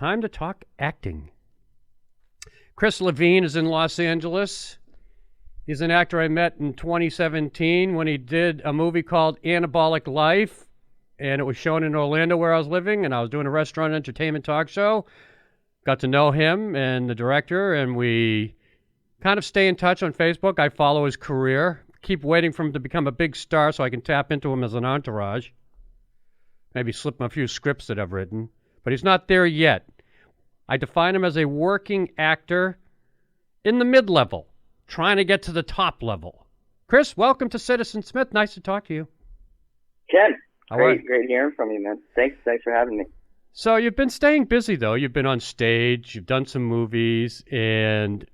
Time to talk acting. Chris Levine is in Los Angeles. He's an actor I met in 2017 when he did a movie called Anabolic Life, and it was shown in Orlando where I was living, and I was doing a restaurant entertainment talk show. Got to know him and the director, and we kind of stay in touch on Facebook. I follow his career. Keep waiting for him to become a big star so I can tap into him as an entourage. Maybe slip him a few scripts that I've written. But he's not there yet. I define him as a working actor in the mid-level, trying to get to the top level. Chris, welcome to Citizen Smith. Nice to talk to you. Ken, great hearing from you, man. Thanks for having me. So you've been staying busy, though. You've been on stage, you've done some movies, and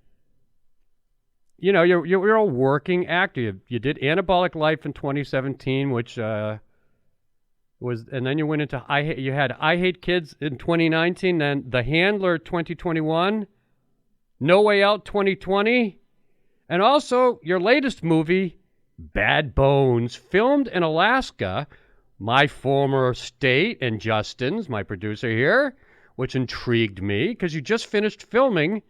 you know you're a working actor. You did Anabolic Life in 2017, which was, and then you went into I Hate Kids in 2019, then The Handler 2021, No Way Out 2020, and also your latest movie, Bad Bones, filmed in Alaska, my former state, and Justin's, my producer here, which intrigued me because you just finished filming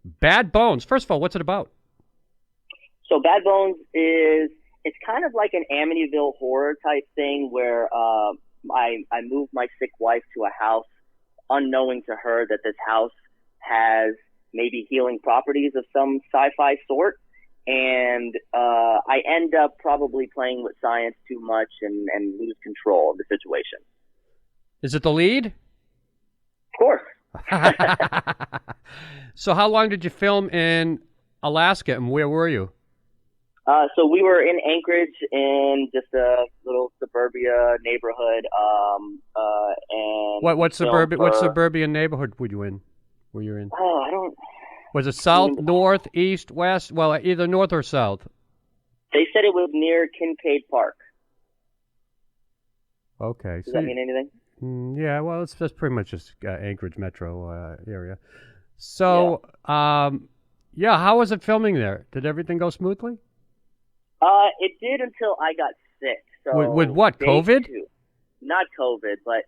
Bad Bones. First of all, what's it about? So Bad Bones it's kind of like an Amityville horror type thing where I moved my sick wife to a house unknowing to her that this house has maybe healing properties of some sci-fi sort. And I end up probably playing with science too much and lose control of the situation. Is it the lead? Of course. So how long did you film in Alaska, and where were you? So we were in Anchorage in just a little suburbia neighborhood. And what suburban neighborhood were you in? Oh, I don't. Was it south, north, east, west? Well, either north or south. They said it was near Kincaid Park. Okay. Does that mean anything? Yeah, well, that's pretty much just Anchorage metro area. So, yeah, how was it filming there? Did everything go smoothly? It did until I got sick. So with what, COVID? Not COVID, but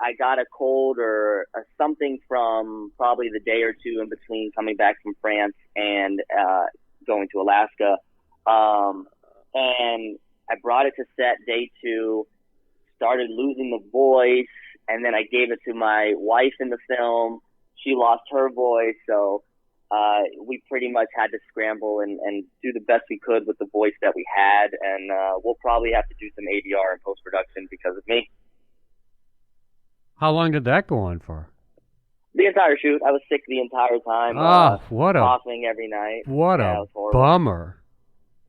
I got a cold or something from probably the day or two in between coming back from France and going to Alaska. And I brought it to set day 2, started losing the voice, and then I gave it to my wife in the film. She lost her voice, so we pretty much had to scramble and do the best we could with the voice that we had, and we'll probably have to do some ADR in post-production because of me. How long did that go on for? The entire shoot. I was sick the entire time. Coughing every night. What a bummer.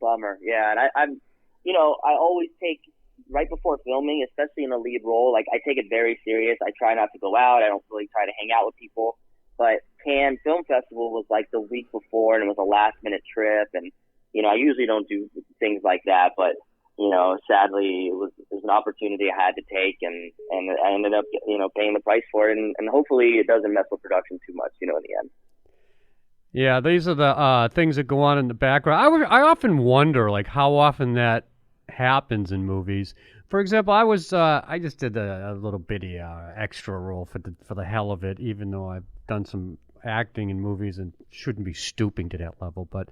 Bummer, yeah. And I'm, I always take, right before filming, especially in a lead role, like I take it very serious. I try not to go out. I don't really try to hang out with people. But Cannes Film Festival was like the week before, and it was a last-minute trip. And, I usually don't do things like that, but sadly, it was an opportunity I had to take, and I ended up, paying the price for it, and hopefully it doesn't mess with production too much, in the end. Yeah, these are the things that go on in the background. I often wonder, like, how often that happens in movies. For example, I just did a little bitty extra role for the hell of it, even though I've done some acting in movies and shouldn't be stooping to that level, but.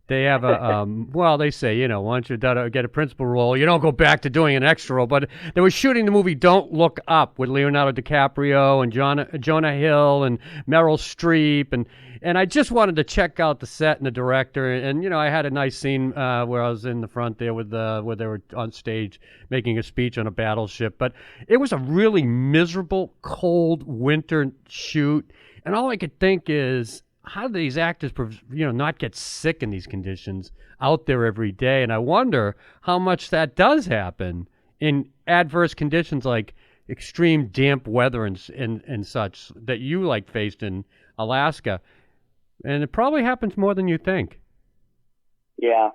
They have they say, once you're done, get a principal role, you don't go back to doing an extra role. But they were shooting the movie Don't Look Up with Leonardo DiCaprio and Jonah Hill and Meryl Streep. And I just wanted to check out the set and the director. And I had a nice scene where I was in the front there where they were on stage making a speech on a battleship. But it was a really miserable, cold winter shoot. And all I could think is, how do these actors, not get sick in these conditions out there every day? And I wonder how much that does happen in adverse conditions like extreme damp weather and such that you faced in Alaska. And it probably happens more than you think. Yeah.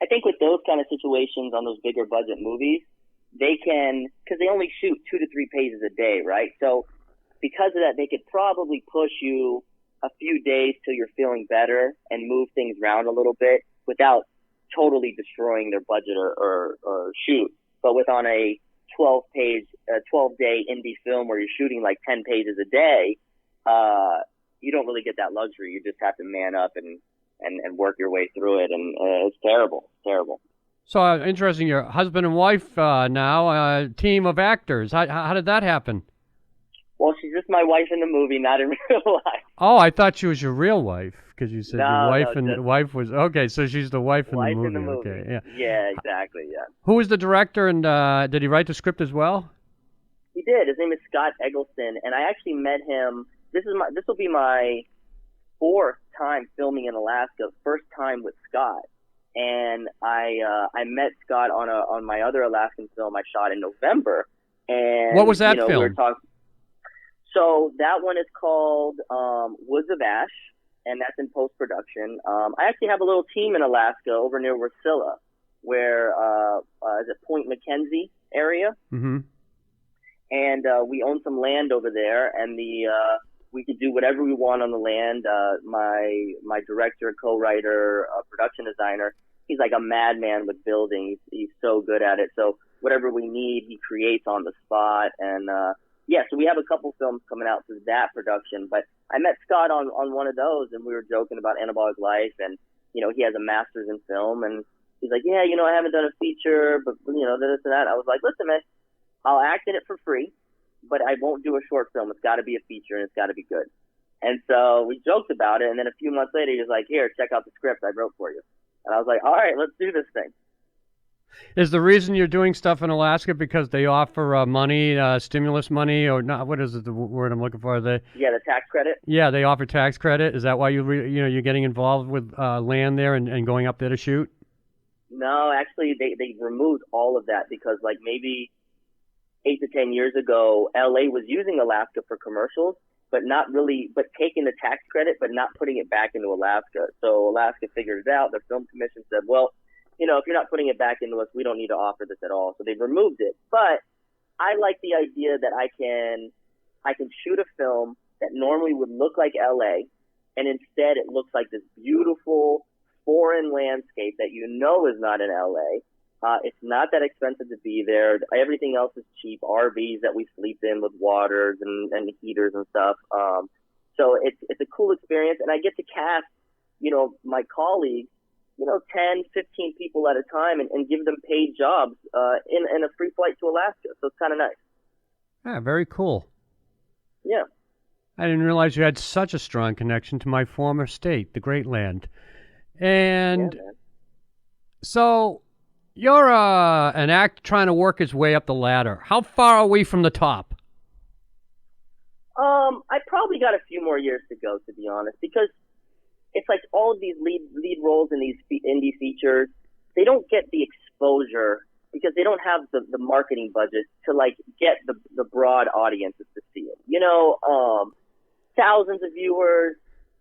I think with those kind of situations on those bigger budget movies, they can, because they only shoot 2 to 3 pages a day, right? So because of that, they could probably push you a few days till you're feeling better and move things around a little bit without totally destroying their budget or shoot. But with on a 12-day indie film where you're shooting like 10 pages a day, you don't really get that luxury. You just have to man up and work your way through it, and it's terrible, terrible. So interesting. Your husband and wife now, a team of actors. How did that happen? Well, she's just my wife in the movie, not in real life. Oh, I thought she was your real wife because you said your No, wife no, and just wife was okay. So she's the wife in the wife movie. in the movie. Okay, yeah. Yeah, exactly. Yeah, Who was the director and did he write the script as well? he did. His name is Scott Eggleston, and I actually met him. This will be my fourth time filming in Alaska. First time with Scott, and I met Scott on my other Alaskan film I shot in November. And What was that we film? were talking. So that one is called Woods of Ash, and that's in post production. I actually have a little team in Alaska over near Wasilla, where is it Point McKenzie area, Mm-hmm. and we own some land over there, and we could do whatever we want on the land. My director, co-writer, production designer, he's like a madman with building. He's so good at it. So whatever we need, he creates on the spot. And yeah, so we have a couple films coming out through that production. But I met Scott on one of those, and we were joking about Anabolic Life, and he has a master's in film, and he's like, yeah, I haven't done a feature, but this and that. I was like, listen, man, I'll act in it for free, but I won't do a short film. It's got to be a feature, and it's got to be good. And so we joked about it, and then a few months later, he was like, here, check out the script I wrote for you. And I was like, all right, let's do this thing. Is the reason you're doing stuff in Alaska because they offer money, stimulus money, or not? What is it, the word I'm looking for? Yeah, the tax credit. Yeah, they offer tax credit. Is that why you're getting involved with land there and going up there to shoot? No, actually, they removed all of that because like maybe 8 to 10 years ago, LA was using Alaska for commercials, but taking the tax credit, but not putting it back into Alaska. So Alaska figured it out. The film commission said, well, if you're not putting it back into us, we don't need to offer this at all. So they removed it. But I like the idea that I can shoot a film that normally would look like LA, and instead it looks like this beautiful foreign landscape that is not in LA. It's not that expensive to be there. Everything else is cheap. RVs that we sleep in with waters and heaters and stuff. So it's a cool experience, and I get to cast, my colleagues, 10, 15 people at a time, and give them paid jobs in a free flight to Alaska. So it's kind of nice. Yeah, very cool. Yeah. I didn't realize you had such a strong connection to my former state, the Great Land. And Yeah, man. so you're an act trying to work his way up the ladder. How far are we from the top? I probably got a few more years to go, to be honest, because it's like all of these lead roles in these indie features, they don't get the exposure because they don't have the marketing budget to like get the broad audiences to see it. Thousands of viewers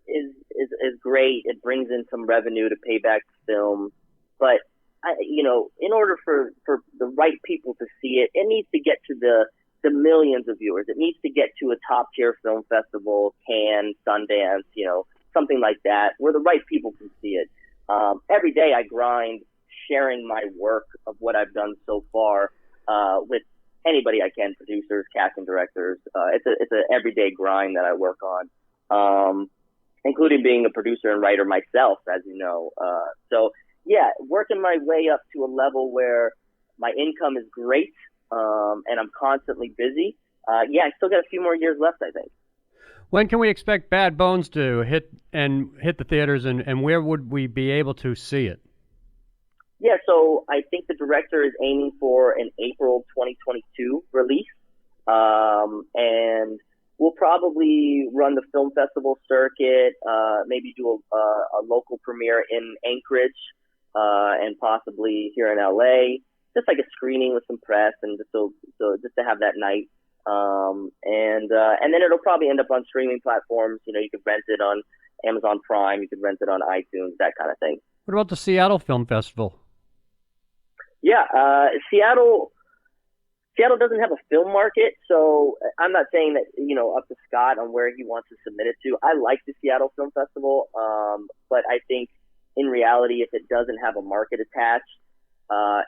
is great. It brings in some revenue to pay back the film, but in order for the right people to see it, it needs to get to the millions of viewers. It needs to get to a top tier film festival, Cannes, Sundance, something like that, where the right people can see it. Every day I grind sharing my work of what I've done so far with anybody I can, producers, casting directors. It's an everyday grind that I work on, including being a producer and writer myself, as you know. So yeah, working my way up to a level where my income is great, and I'm constantly busy. Yeah, I still got a few more years left, I think. When can we expect Bad Bones to hit the theaters, and where would we be able to see it? Yeah, so I think the director is aiming for an April 2022 release, and we'll probably run the film festival circuit, maybe do a local premiere in Anchorage, and possibly here in LA, just like a screening with some press, and just to have that night. And then it'll probably end up on streaming platforms. You could rent it on Amazon Prime, you could rent it on iTunes, that kind of thing. What about the Seattle Film Festival? Yeah, Seattle doesn't have a film market, so I'm not saying that, up to Scott on where he wants to submit it to. I like the Seattle Film Festival, but I think in reality, if it doesn't have a market attached,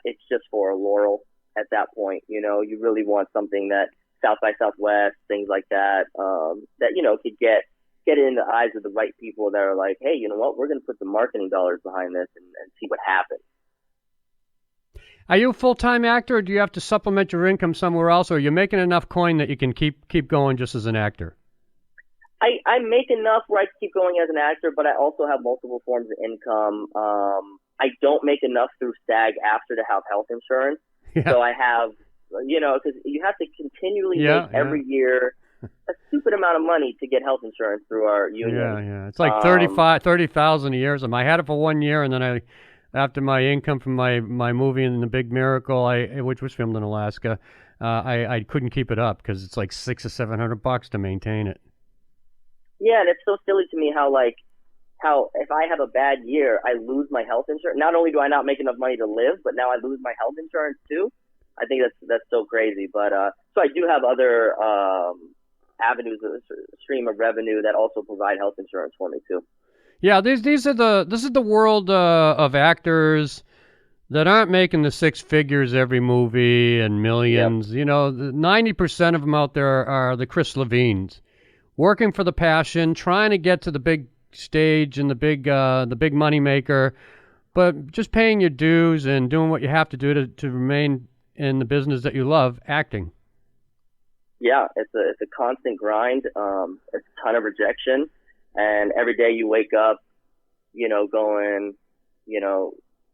it's just for a laurel at that point. You really want something that South by Southwest, things like that, that, could get it in the eyes of the right people that are like, hey, you know what, we're going to put some marketing dollars behind this and see what happens. Are you a full-time actor, or do you have to supplement your income somewhere else, or are you making enough coin that you can keep going just as an actor? I make enough where I can keep going as an actor, but I also have multiple forms of income. I don't make enough through SAG-AFTRA to have health insurance. Yeah. So I have, because you have to continually make every year a stupid amount of money to get health insurance through our union. Yeah. It's like $30,000 a year. So I had it for 1 year, and then after my income from my movie and The Big Miracle, which was filmed in Alaska, I couldn't keep it up because it's like $600 or $700 to maintain it. Yeah, and it's so silly to me how if I have a bad year, I lose my health insurance. Not only do I not make enough money to live, but now I lose my health insurance too. I think that's so crazy. But so I do have other avenues of stream of revenue that also provide health insurance for me too. Yeah, this is the world of actors that aren't making the six figures every movie and millions. Yep. 90% of them out there are the Chris Levines, working for the passion, trying to get to the big stage and the big money maker, but just paying your dues and doing what you have to do to remain in the business that you love, acting. Yeah, it's a constant grind. It's a ton of rejection. And every day you wake up, going,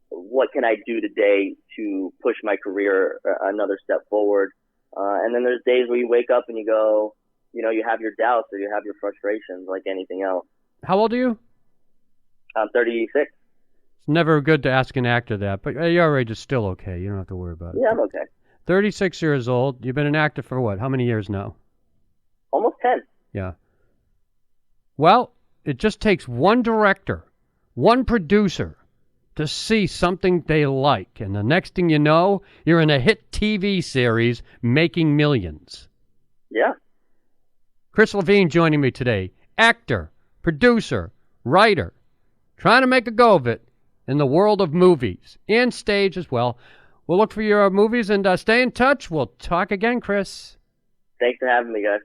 what can I do today to push my career another step forward? And then there's days where you wake up and you go, you have your doubts or you have your frustrations like anything else. How old are you? I'm 36. It's never good to ask an actor that, but your age is still okay. You don't have to worry about it. Yeah, I'm okay. 36 years old. You've been an actor for what? How many years now? Almost 10. Yeah. Well, it just takes one director, one producer to see something they like, and the next thing you know, you're in a hit TV series making millions. Yeah. Chris Levine joining me today. Actor, producer, writer, trying to make a go of it in the world of movies and stage as well. We'll look for your movies and stay in touch. We'll talk again, Chris. Thanks for having me, guys.